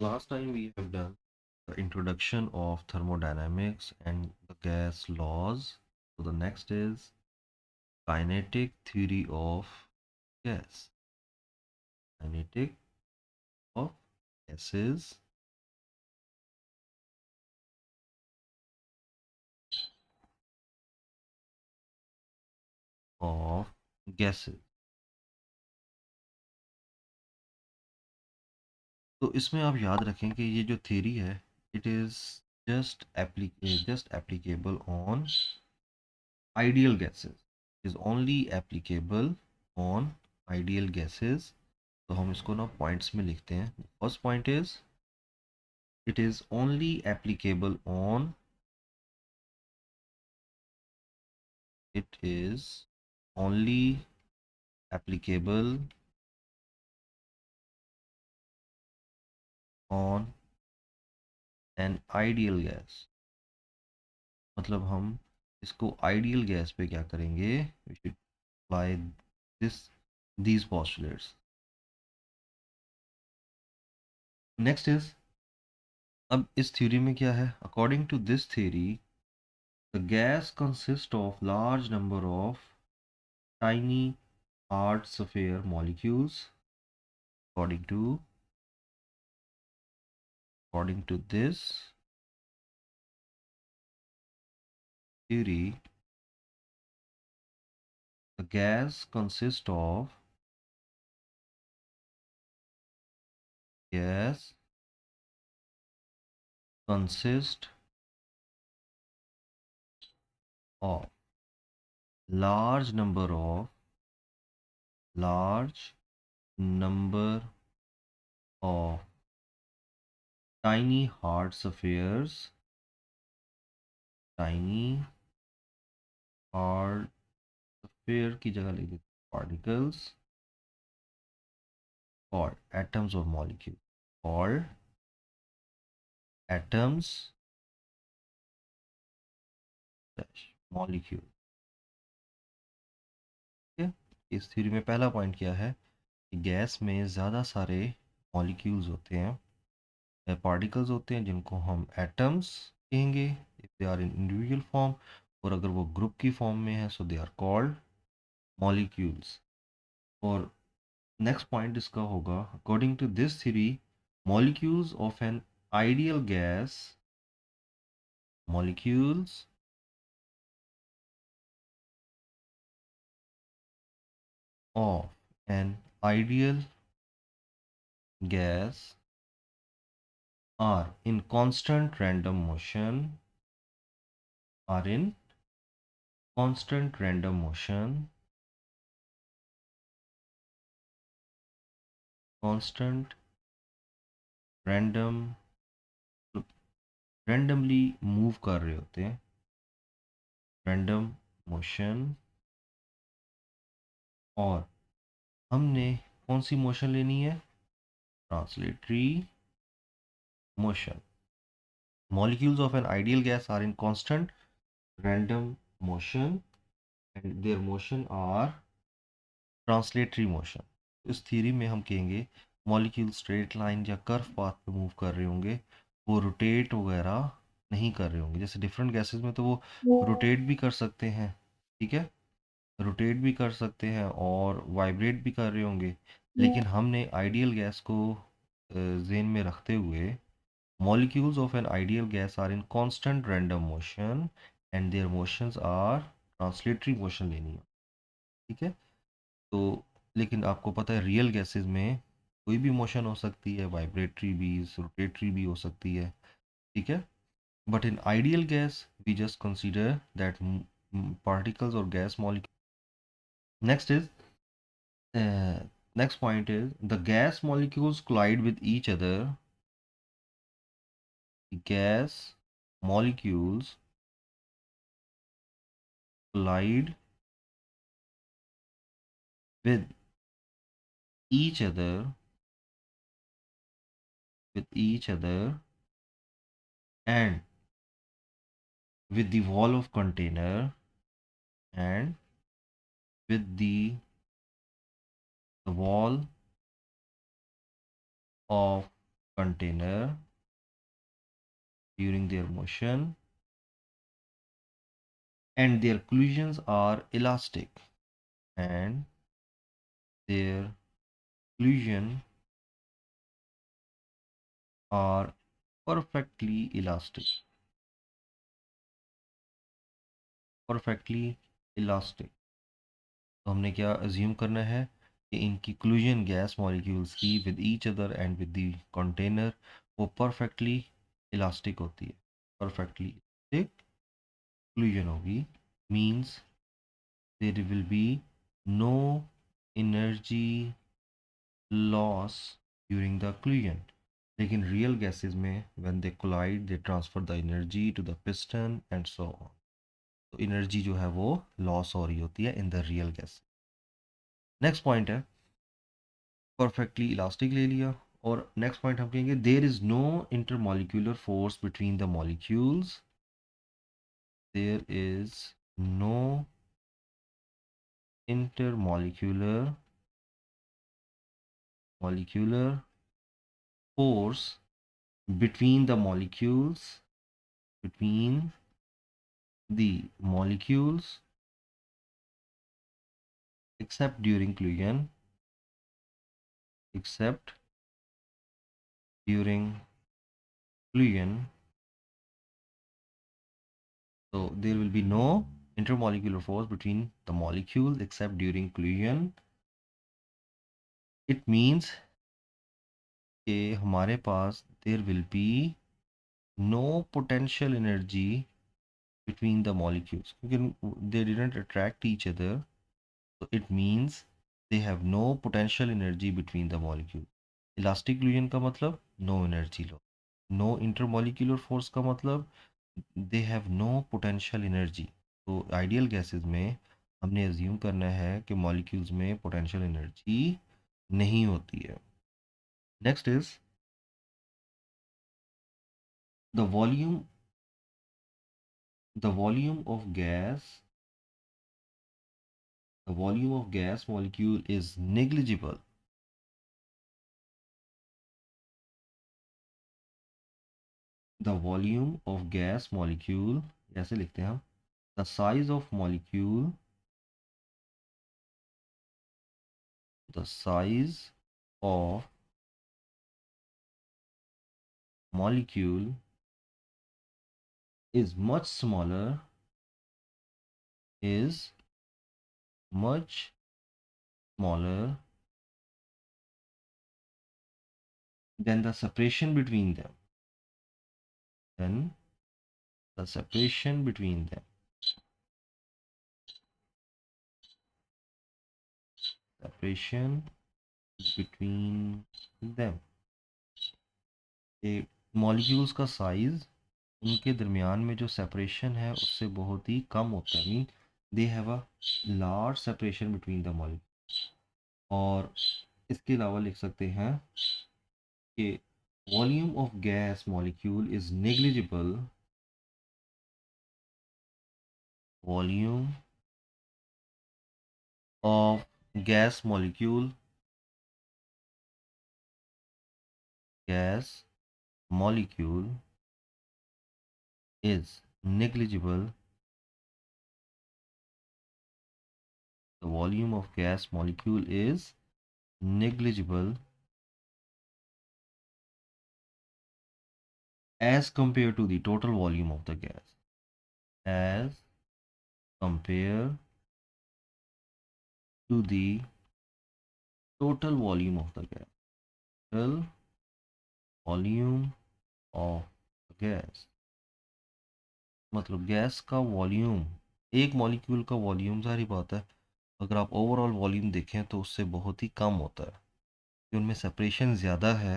Last time we have done the introduction of thermodynamics and the gas laws. So the next is kinetic theory of gas. Kinetic of gases of gases. तो इसमें आप याद रखें कि ये जो theory है, it is just applicable on ideal gases. It is only applicable on ideal gases. तो हम इसको ना पॉइंट्स में लिखते हैं. First point is it is only applicable on it is only applicable on an ideal gas. मतलब हम इसको आइडियल गैस पे क्या करेंगे, we should apply this these postulates. Next is, अब इस थ्योरी में क्या है, according to this theory the gas consists of large number of tiny hard sphere molecules. According to this theory, the gas consists of gas consist of large number of tiny hard spheres, tiny hard sphere की जगह लिख देते particles or atoms or molecules, or atoms dash molecule. ठीक है, इस theory में पहला point क्या है कि गैस में ज़्यादा सारे मॉलिक्यूल्स होते हैं, पार्टिकल्स होते हैं जिनको हम एटम्स कहेंगे if they are in individual form, और अगर वो ग्रुप की फॉर्म में है so they are called molecules. और नेक्स्ट पॉइंट इसका होगा, according to this theory molecules of an ideal gas, molecules of an ideal gas are in constant random motion, are in constant random motion, constant random, randomly move कर रहे होते हैं, random motion. और हमने कौन सी motion लेनी है, translatory motion. Molecules of an ideal gas are in constant random motion and their motion are translatory motion. इस थ्योरी में हम कहेंगे मॉलिक्यूल स्ट्रेट लाइन या कर्व पाथ पे मूव कर रहे होंगे, वो रोटेट वगैरह नहीं कर रहे होंगे. जैसे डिफरेंट गैसेस में तो वो रोटेट भी कर सकते हैं, ठीक है, रोटेट भी कर सकते हैं और वाइब्रेट भी कर रहे होंगे, लेकिन हमने आइडियल गैस को जेन में रखते हुए molecules of an ideal gas are in constant random motion and their motions are translatory motion लेनी है. ठीक है, तो लेकिन आपको पता है रियल गैसेस में कोई भी मोशन हो सकती है, वाइब्रेटरी भी, रोटेटरी भी हो सकती है. ठीक है, but in ideal gas we just consider that particles or gas molecule. Next is, next point is the gas molecules collide with each other. The gas molecules collide with each other, with each other, and with the wall of container, and with the wall of container during their motion, and their collisions are elastic, and their collision are perfectly elastic. Perfectly elastic. तो हमने क्या assume करना है कि इनकी collision gas molecules की with each other and with the container वो perfectly elastic होती है. परफेक्टली इलास्टिक collision होगी means there will be no energy loss during the collision. लेकिन रियल गैसेस में when they collide they transfer the energy to the piston and so on. तो energy जो है वो loss हो रही होती है in the real gas. Next point है परफेक्टली इलास्टिक ले लिया. और नेक्स्ट पॉइंट हम कहेंगे there is no intermolecular force between the molecules. There is no intermolecular molecular force between the molecules between the molecules except during collision except during collision. So there will be no intermolecular force between the molecules except during collision. It means कि हमारे पास there will be no potential energy between the molecules क्योंकि they didn't attract each other. So it means they have no potential energy between the molecules. Elastic collision का मतलब no energy loss. No intermolecular force का मतलब they have no potential energy. तो ideal gases में हमने assume करना है कि मॉलिक्यूल्स में पोटेंशियल एनर्जी नहीं होती है. Next is the volume the volume of gas the volume of gas molecule is negligible. The volume of gas molecule ऐसे लिखते हैं हम. The size of molecule the size of molecule is much smaller is much smaller than the separation between them. Then the separation between them. Separation between them. ये molecules का size उनके दरमियान में जो सेपरेशन है उससे बहुत ही कम होता है. Mean they have a large separation between the molecule. और इसके अलावा लिख सकते हैं कि volume of gas molecule is negligible. Volume of gas molecule gas molecule is negligible. The volume of gas molecule is negligible as compared to the total volume of the gas. As compared to the total volume of the gas. Total volume of gas. मतलब gas का volume एक molecule का volume सारी बात है अगर आप overall volume देखें तो उससे बहुत ही कम होता है कि उनमें सेपरेशन ज़्यादा है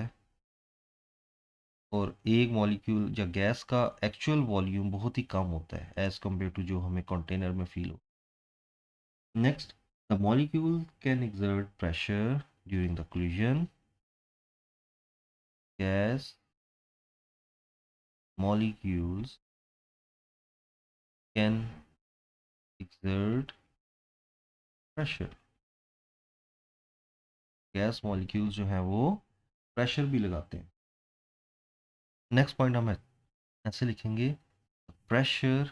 और एक मॉलिक्यूल या गैस का एक्चुअल वॉल्यूम बहुत ही कम होता है एज कम्पेयर टू जो हमें कंटेनर में फील हो. Next the molecule can exert pressure during the collision. Gas molecules can exert pressure. Gas molecules जो हैं वो प्रेशर भी लगाते हैं. नेक्स्ट पॉइंट हम ऐसे लिखेंगे, pressure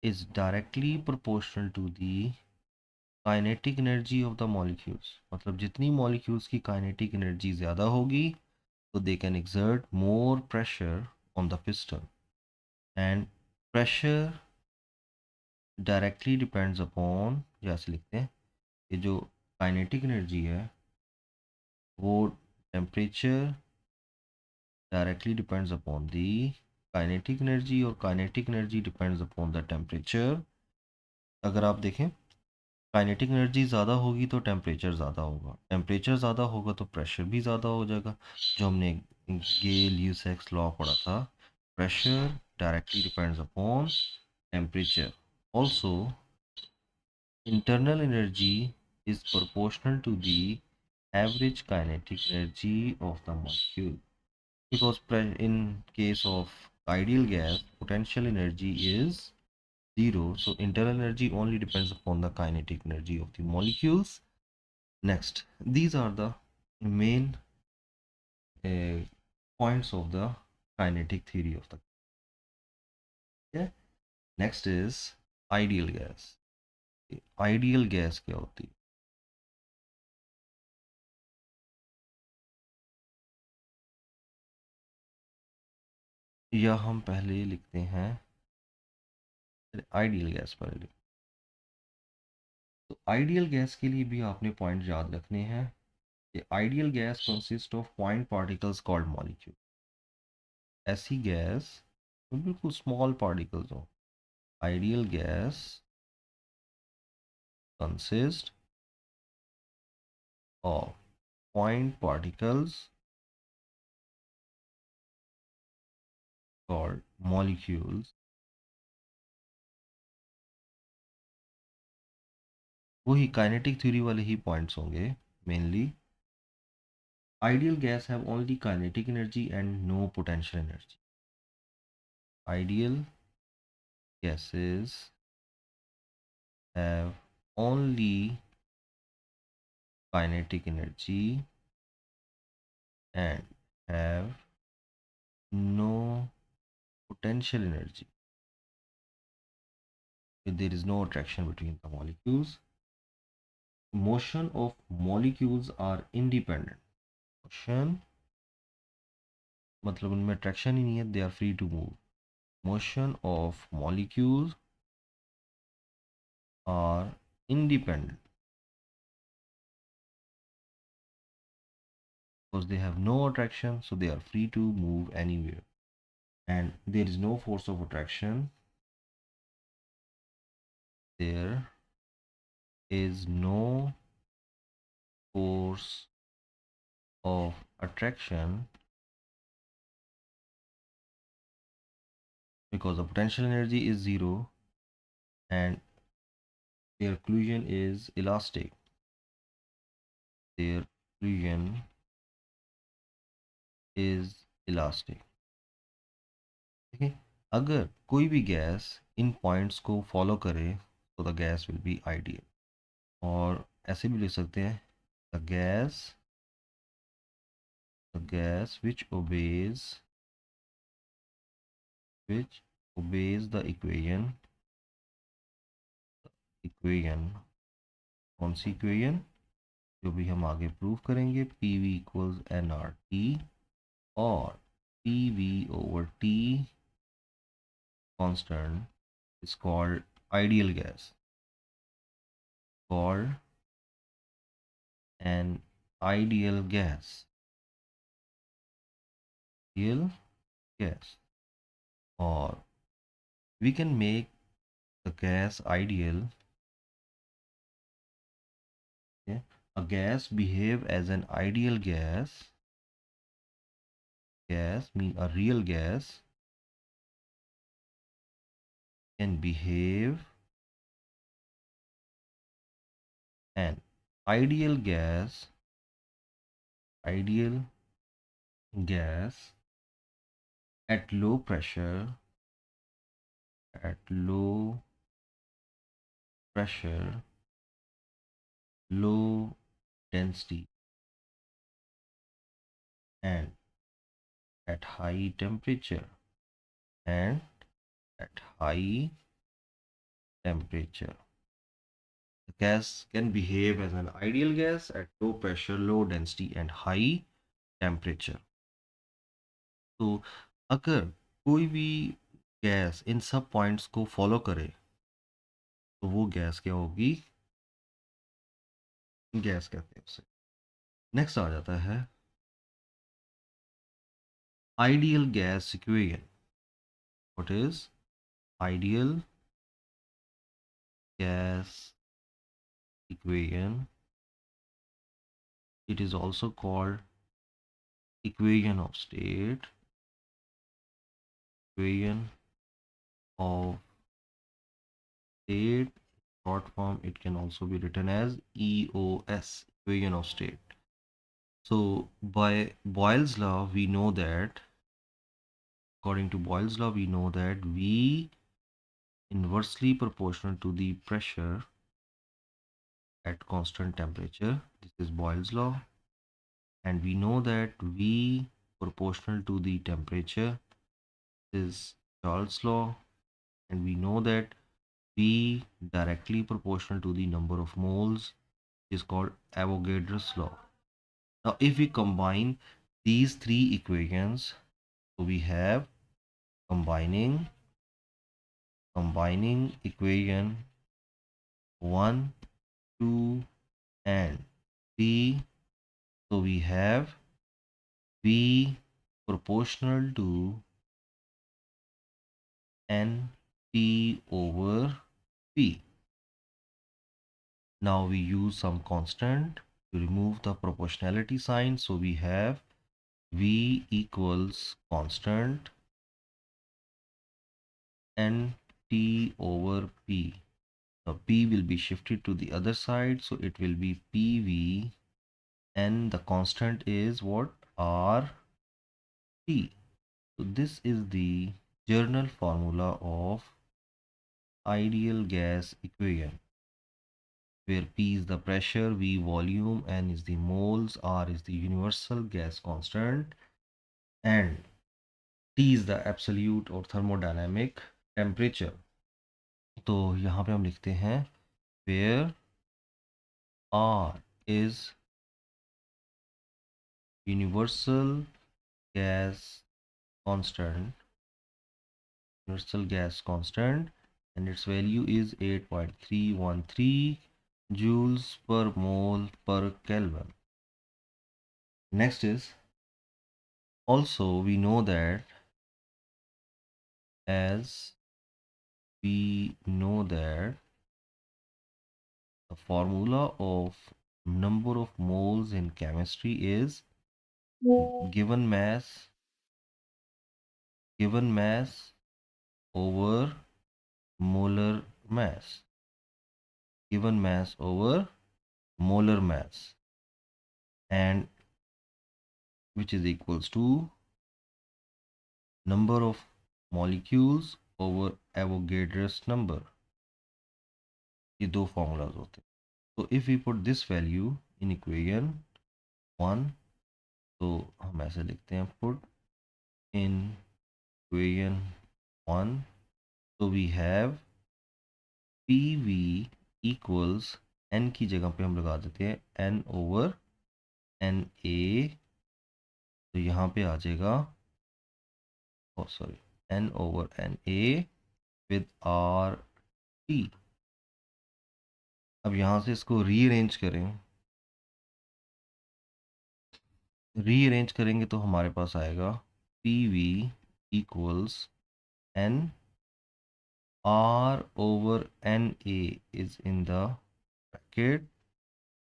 is directly proportional to the kinetic energy of the molecules. मतलब जितनी मॉलिक्यूल्स की काइनेटिक एनर्जी ज़्यादा होगी तो they can exert more pressure on the piston, and pressure directly depends upon, जैसे लिखते हैं कि जो काइनेटिक एनर्जी है वो temperature directly depends upon the kinetic energy, और kinetic energy depends upon the temperature। अगर आप देखें, काइनेटिक एनर्जी ज़्यादा होगी तो टेम्परेचर ज़्यादा होगा, टेम्परेचर ज़्यादा होगा तो प्रेशर भी ज़्यादा हो जाएगा, जो हमने गे-ल्यूसेक्स लॉ पढ़ा था। Pressure directly depends upon temperature. Also internal energy is proportional to the average kinetic energy of the molecule, because in case of ideal gas potential energy is zero, so internal energy only depends upon the kinetic energy of the molecules. Next, these are the main uh, points of the kinetic theory of the, yeah. Next is ideal gas। Ideal gas क्या होती है? या हम पहले लिखते हैं ideal gas पहले। तो आइडियल गैस के लिए भी आपने पॉइंट याद रखने हैं। The ideal gas consists of point particles called molecule। ऐसी गैस जो बिल्कुल स्मॉल पार्टिकल्स हो। Ideal gas consist of point particles called molecules। वही काइनेटिक थ्योरी वाले ही पॉइंट्स होंगे mainly. Ideal gas have only kinetic energy and no potential energy. Ideal gases have only kinetic energy and have no potential energy. There is no attraction between the molecules. Motion of molecules are independent। Motion मतलब उनमें attraction ही नहीं है, they are free to move। Motion of molecules are independent because they have no attraction, so they are free to move anywhere, and there is no force of attraction, there is no force of attraction because the potential energy is zero and their collision is elastic। Their collision is elastic। ठीक है, अगर कोई भी gas in points को follow करे तो the gas will be ideal. और ऐसे भी लिख सकते हैं, the gas which obeys the equation। कौन सी इक्वेशन? जो भी हम आगे प्रूव करेंगे, P V equals n R T, और P V over T constant is called ideal gas, called an ideal gas, ideal gas। or we can make the gas ideal, okay? A gas behave as an ideal gas mean a real gas can behave an ideal gas at low pressure, at low pressure, low density, and at high temperature, and at high temperature. The gas can behave as an ideal gas at low pressure, low density and high temperature. तो अगर कोई भी gas in सब points को follow करे तो वो gas क्या होगी, गैस कहते हैं उसे। नेक्स्ट आ जाता है ideal gas equation. What is ideal gas equation? It is also called equation of state, equation of state. Short form, it can also be written as EOS, equation of state. So by Boyle's law, we know that, according to Boyle's law, we know that V inversely proportional to the pressure at constant temperature. This is Boyle's law. And we know that V proportional to the temperature is Charles' law. And we know that V directly proportional to the number of moles is called Avogadro's law. Now, if we combine these three equations, so we have combining equation 1, 2 and 3. So we have V proportional to NP over P. Now we use some constant to remove the proportionality sign. So we have V equals constant NT over P. Now P will be shifted to the other side. So it will be PV, and the constant is what? RT. So this is the general formula of ideal gas equation, where P is the pressure, V volume, N is the moles, R is the universal gas constant, and T is the absolute or thermodynamic temperature. तो यहाँ पे हम लिखते हैं where R is universal gas constant, and its value is 8.313 joules per mole per Kelvin. Next is, also we know that the formula of number of moles in chemistry is given mass over molar mass, and which is equals to number of molecules over Avogadro's number. ये दो formulas होते हैं. So if we put this value in equation 1, तो हम ऐसे लिखते हैं put in equation 1, so we have PV equals n की जगह पे हम लगा देते हैं n over Na, तो यहाँ पे आ जाएगा n over Na with RT. अब यहाँ से इसको रीअरेंज करेंगे तो हमारे पास आएगा PV equals n R over Na is in the bracket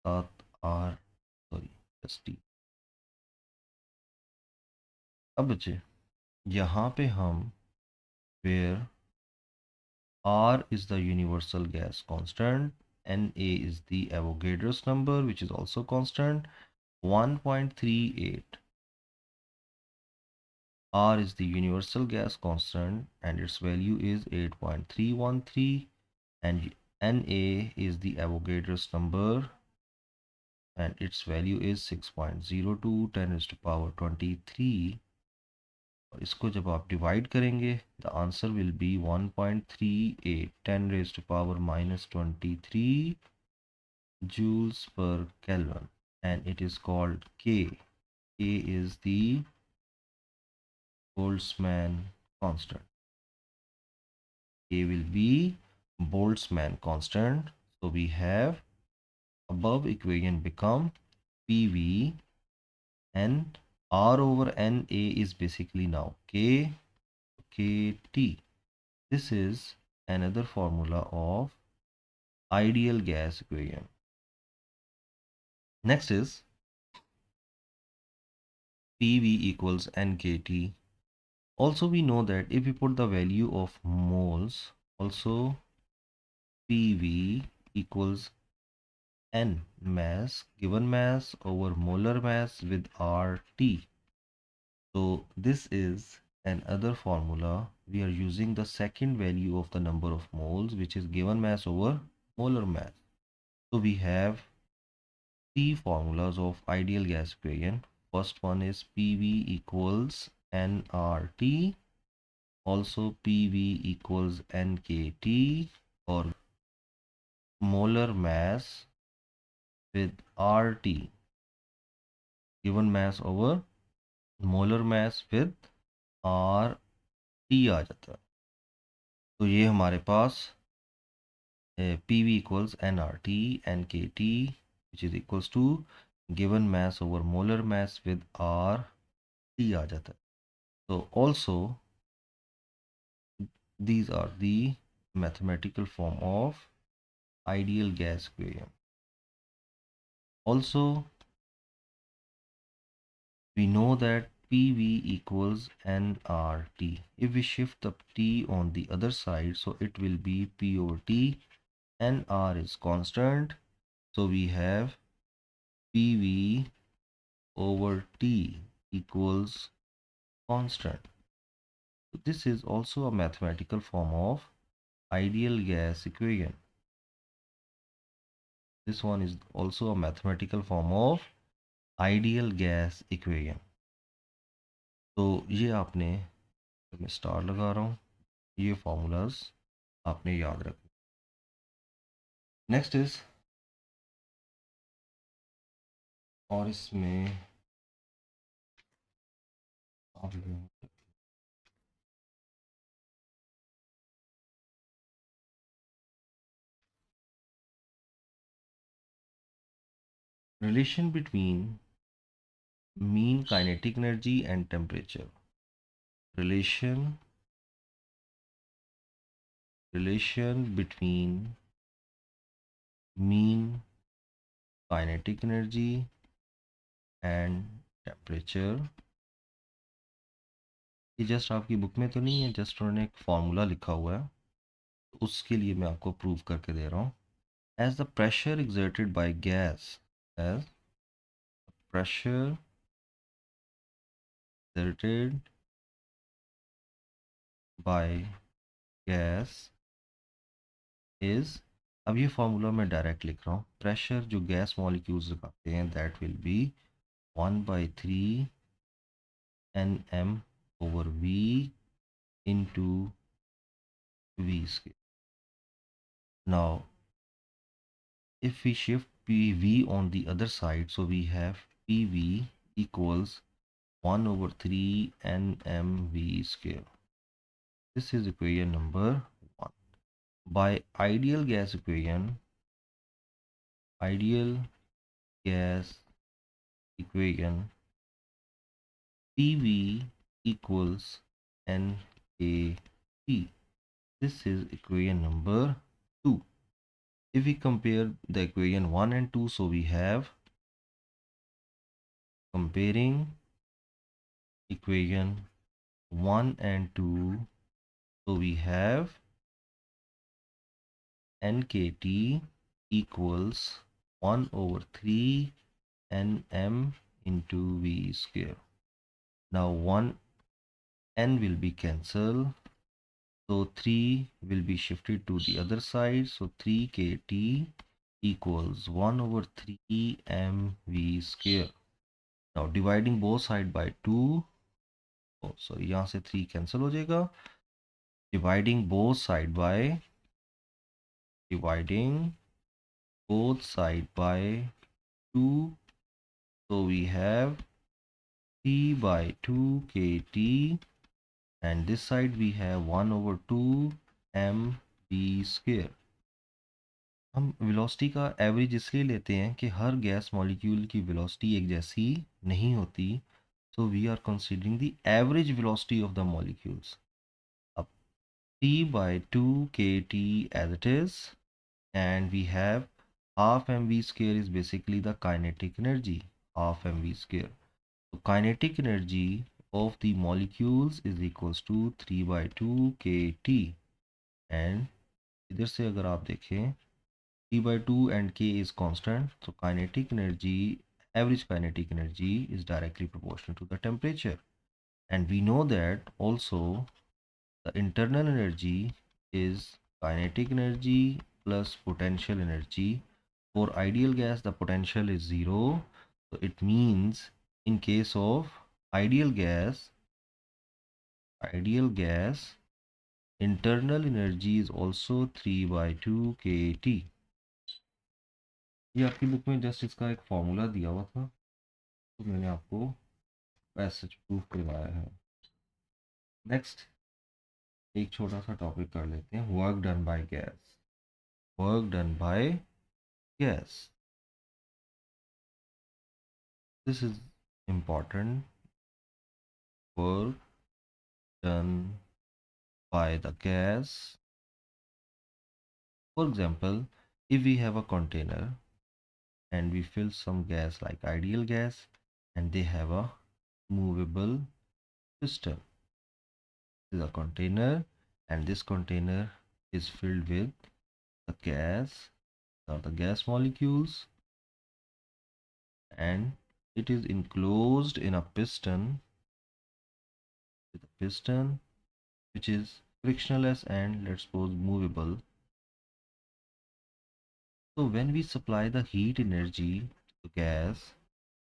R plus T. अब बच्चे यहाँ पे हम where R is the universal gas constant, Na is the Avogadro's number, which is also constant, 1.38. R is the universal gas constant and its value is 8.313, and Na is the Avogadro's number and its value is 6.02 10 raised to power 23 और इसको जब आप divide करेंगे the answer will be 1.38 10⁻⁻23 joules per Kelvin, and it is called K. K is the Boltzmann constant. K will be Boltzmann constant. So we have above equation become PV, and R over NA is basically now KT. This is another formula of ideal gas equation. Next is PV equals NKT. Also we know that if we put the value of moles, also PV equals N mass, given mass over molar mass with RT. So this is another formula. We are using the second value of the number of moles, which is given mass over molar mass. So we have three formulas of ideal gas equation. First one is PV equals nRT, also PV equals nKT, or molar mass with RT, given mass over molar mass with RT आ जाता है. तो ये हमारे पास PV equals nRT nKT, which is equals to given mass over molar mass with RT आ जाता है. So also these are the mathematical form of ideal gas equation. Also we know that PV equals nRT. If we shift the T on the other side, so it will be P over T. nR is constant, so we have PV over T equals constant. So this is also a mathematical form of ideal gas equation. This one is also a mathematical form of ideal gas equation. तो ये आपने, मैं star लगा रहा हूँ, ये formulas आपने याद रखना. नेक्स्ट इज, और इसमें आप relation between mean kinetic energy and temperature. Relation between mean kinetic energy and temperature. ये जस्ट आपकी बुक में तो नहीं है, जस्ट उन्होंने एक फॉर्मूला लिखा हुआ है, उसके लिए मैं आपको प्रूव करके दे रहा हूँ. As the pressure exerted by gas, as pressure exerted by gas is, अब ये फॉर्मूला मैं डायरेक्ट लिख रहा हूँ. प्रेशर जो गैस मॉलिक्यूल्स लगाते हैं that will be 1/3 nm over v into v square. Now if we shift PV on the other side, so we have PV equals 1/3 nmv square. This is equation number 1. By ideal gas equation, ideal gas equation, PV equals nKT. This is equation number 2. If we compare the equation 1 and 2, so we have, comparing equation 1 and 2, so we have nKT equals 1/3 nm into v square. Now 1 n will be cancelled, so 3 will be shifted to the other side, so 3KT equals 1/3 mv square. Now dividing both sides by 2, sorry यहाँ से 3 cancel हो जाएगा, dividing both side by, dividing both side by 2, so we have T by 2 kT, and this side we have 1 over 2 mv square. हम velocity का average इसलिए लेते हैं कि हर गैस मॉलिक्यूल की वेलोसिटी एक जैसी नहीं होती, so we are considering the average velocity of the molecules. अब T by 2 kT as it is, and we have half mv square is basically the kinetic energy, half mv square. So kinetic energy of the molecules is equals to 3 by 2 kT, and इधर से अगर आप देखें T by 2 and K is constant, so kinetic energy, average kinetic energy is directly proportional to the temperature. And we know that also the internal energy is kinetic energy plus potential energy. For ideal gas, the potential is 0. So it means in case of ideal gas, internal energy is also 3 by 2 kT. ये आपकी book में just इसका एक formula दिया हुआ था, तो मैंने आपको ऐसे प्रूफ करवाया है। नेक्स्ट एक छोटा सा टॉपिक कर लेते हैं, work done by gas. Work done by gas, this is important. Work done by the gas. For example, if we have a container and we fill some gas like ideal gas, and they have a movable piston. This is a container, and this container is filled with the gas or the gas molecules, and it is enclosed in a piston, with a piston which is frictionless and let's suppose movable. So when we supply the heat energy to gas,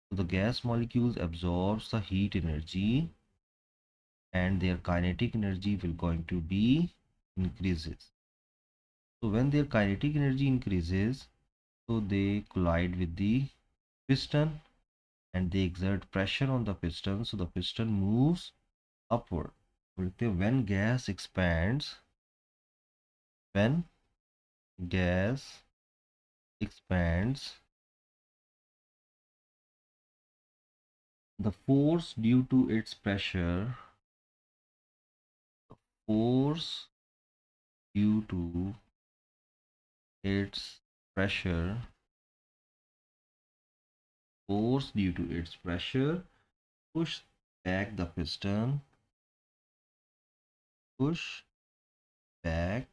so the gas molecules absorbs the heat energy, and their kinetic energy will going to be increases. So when their kinetic energy increases, so they collide with the piston and they exert pressure on the piston, so the piston moves upward. When gas expands, when gas expands, the force due to its pressure, force due to its pressure, force due to its pressure push back the piston, push back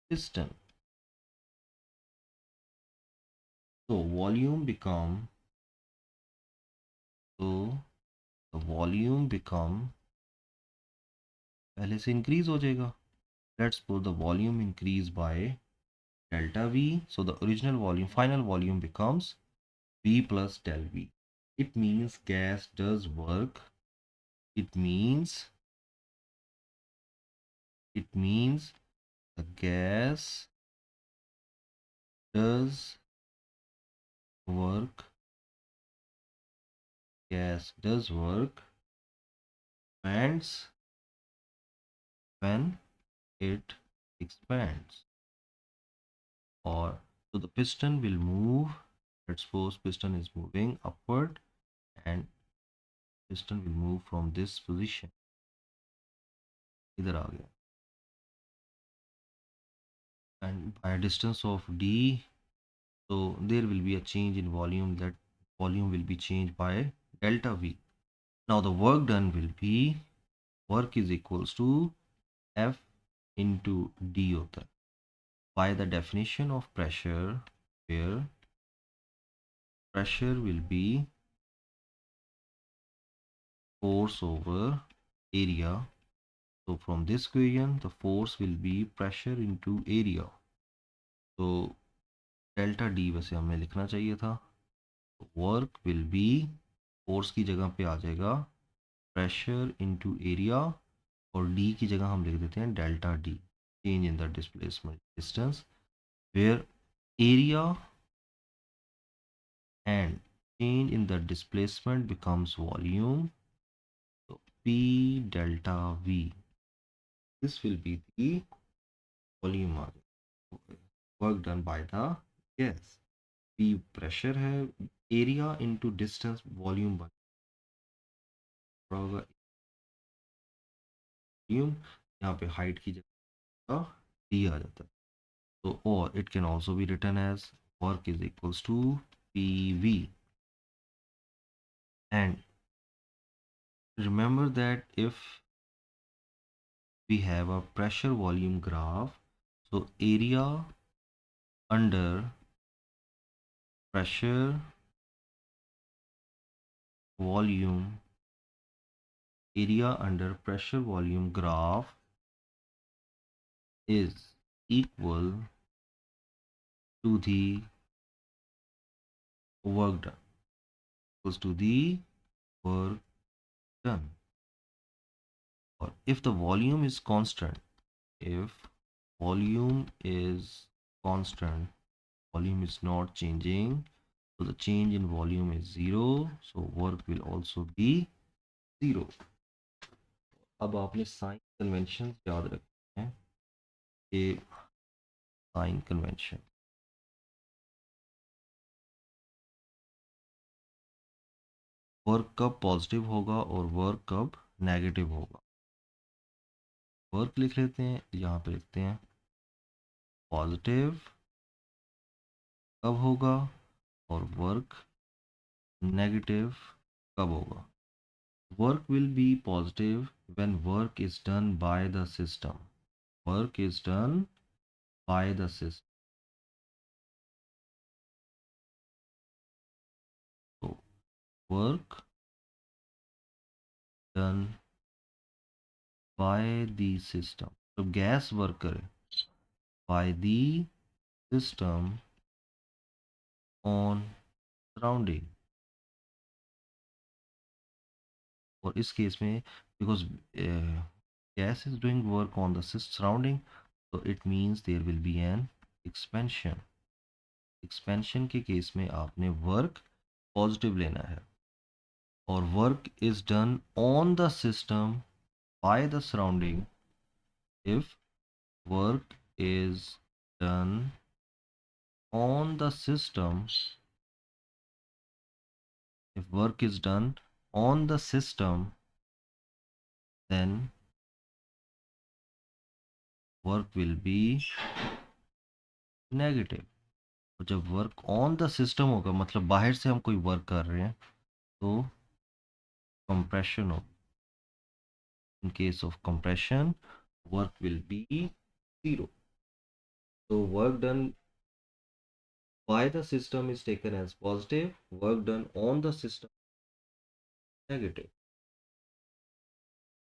piston. So volume become, so the volume become पहले से increase हो जाएगा. Let's suppose the volume increase by delta V. So the original volume, final volume becomes V plus del V. It means gas does work. It means the gas does work. Gas does work expands when it expands. Or so the piston will move. Let's suppose piston is moving upward, and piston will move from this position. इधर आ गया. And by a distance of d, so there will be a change in volume. That volume will be changed by delta V. Now the work done will be, work is equals to F into d होता है, by the definition of pressure, where pressure will be force over area. So from this equation, the force will be pressure into area. So delta D वैसे हमें लिखना चाहिए था. Work will B, force की जगह पे आ जाएगा प्रेशर इंटू एरिया, और डी की जगह हम लिख देते हैं delta D, change in the displacement distance, where area and change in the displacement becomes volume. So P delta V, this will be the volume work done by the gas. P pressure है, area into distance volume बन होगा, volume यहाँ पे height की जगह D आ जाता है. So or it can also be written as work is equals to PV. And remember that if we have a pressure volume graph, so area under pressure volume, area under pressure volume graph is equal to the work done, equals to the work done. Or if the volume is constant, if volume is constant, volume is not changing, so the change in volume is zero, so work will also be zero. अब आपने sign convention याद रखना है, ये sign convention, work कब positive होगा और work कब नेगेटिव होगा. वर्क लिख लेते हैं, यहाँ पे लिखते हैं पॉजिटिव कब होगा और वर्क नेगेटिव कब होगा. Work will be positive when work is done by the system, work is done by the system. तो work done by the system, तो गैस वर्क करे by the system on surrounding. और इस case में because gas is doing work on the surrounding, so it means there will be an expansion. expansion के case में आपने work positive लेना है, और work is done on the system by the surrounding. if work is done on the system, if work is done on the system, then work will be negative. और जब work on the system होगा, मतलब बाहर से हम कोई work कर रहे हैं, तो कंप्रेशन होगा. In case of compression, work will be zero. So work done by the system is taken as positive, work done on the system negative.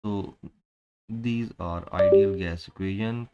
So these are ideal gas equation.